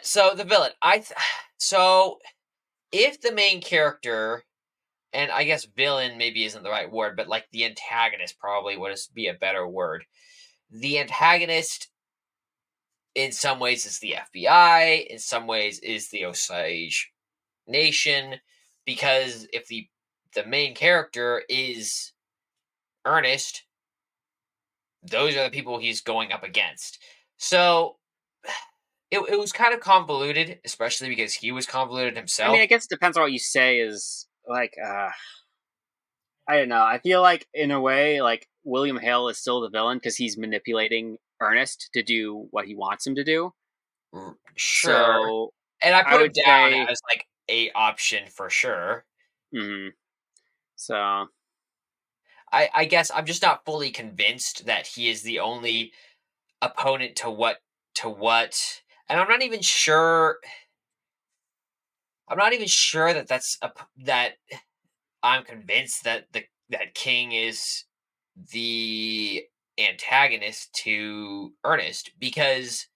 So the villain, so if the main character, and I guess villain maybe isn't the right word, but like the antagonist probably would be a better word. The antagonist, in some ways, is the FBI. In some ways, is the Osage Nation, because if the main character is Ernest, those are the people he's going up against. So it was kind of convoluted, especially because he was convoluted I mean, himself. I guess it depends on what you say. Is like, I don't know. I feel like in a way, like William Hale is still the villain because he's manipulating Ernest to do what he wants him to do. Sure. So And I I put him would down say, as like a option for sure. mm, so I guess I'm just not fully convinced that he is the only opponent to what, and I'm not even sure that that I'm convinced that that King is the antagonist to Ernest, because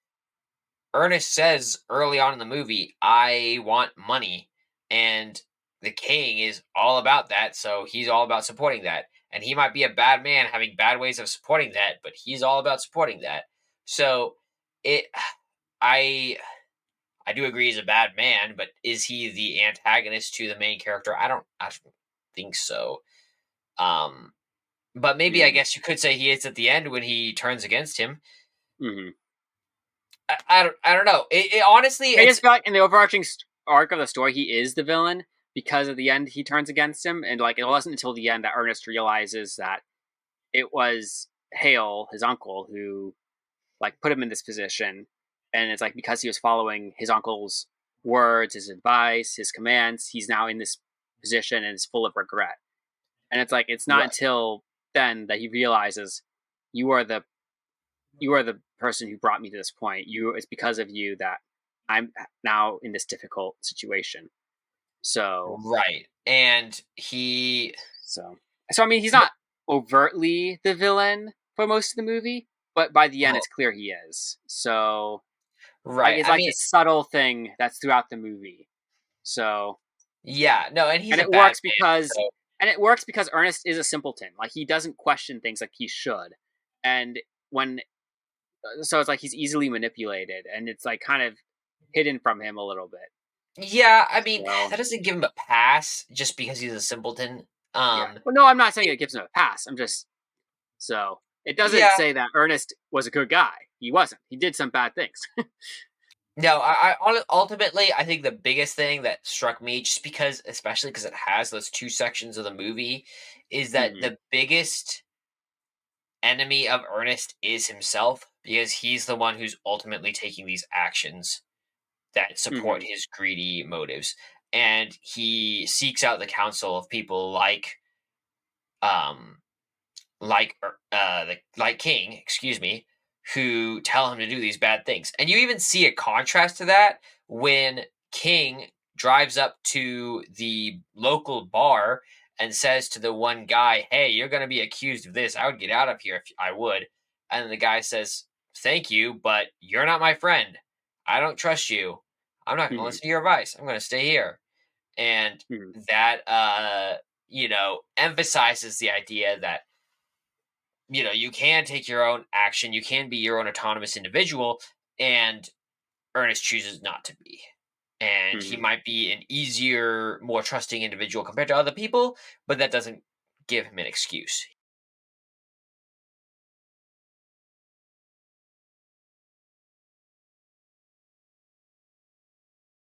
Ernest says early on in the movie, "I want money," and the king is all about that, so he's all about supporting that. And he might be a bad man having bad ways of supporting that, but he's all about supporting that. So it I I do agree he's a bad man, but is he the antagonist to the main character? I don't think so. Um but maybe I mm, guess you could say he is at the end when he turns against him. mm. I don't know. It honestly, I it's just feel like in the overarching arc of the story, he is the villain because at the end he turns against him, and like it wasn't until the end that Ernest realizes that it was Hale, his uncle, who like put him in this position, and it's like because he was following his uncle's words, his advice, his commands, he's now in this position and is full of regret. And it's like it's not right. until then that he realizes you are the person who brought me to this point. It's because of you that I'm now in this difficult situation. So Right. And he so so I mean he's but not overtly the villain for most of the movie, but by the end oh, it's clear he is. So like right. it's I like mean, this subtle thing that's throughout the movie. So yeah, no, and he's and a it bad works man, because so Ernest is a simpleton. Like he doesn't question things like he should. And when so it's like he's easily manipulated and it's like kind of hidden from him a little bit. yeah, I mean, So that doesn't give him a pass just because he's a simpleton. yeah. Um Well no, I'm not saying it, it gives him a pass. I'm just so it doesn't yeah. say that Ernest was a good guy. He wasn't. He did some bad things. No, ultimately I think the biggest thing that struck me, just because, especially because it has those two sections of the movie, is that Hmm. the biggest enemy of Ernest is himself, because he's the one who's ultimately taking these actions that support Hmm. his greedy motives. And he seeks out the counsel of people um, like King, excuse me, who tell him to do these bad things. And you even see a contrast to that when King drives up to the local bar and says to the one guy, "Hey, you're going to be accused of this. I would get out of here if I would." And the guy says, "Thank you, but you're not my friend. I don't trust you. I'm not going to Hmm. listen to your advice. I'm going to stay here." And Hmm. that emphasizes the idea that you can take your own action, you can be your own autonomous individual, and Ernest chooses not to be. And he Hmm. might be an easier, more trusting individual compared to other people, but that doesn't give him an excuse.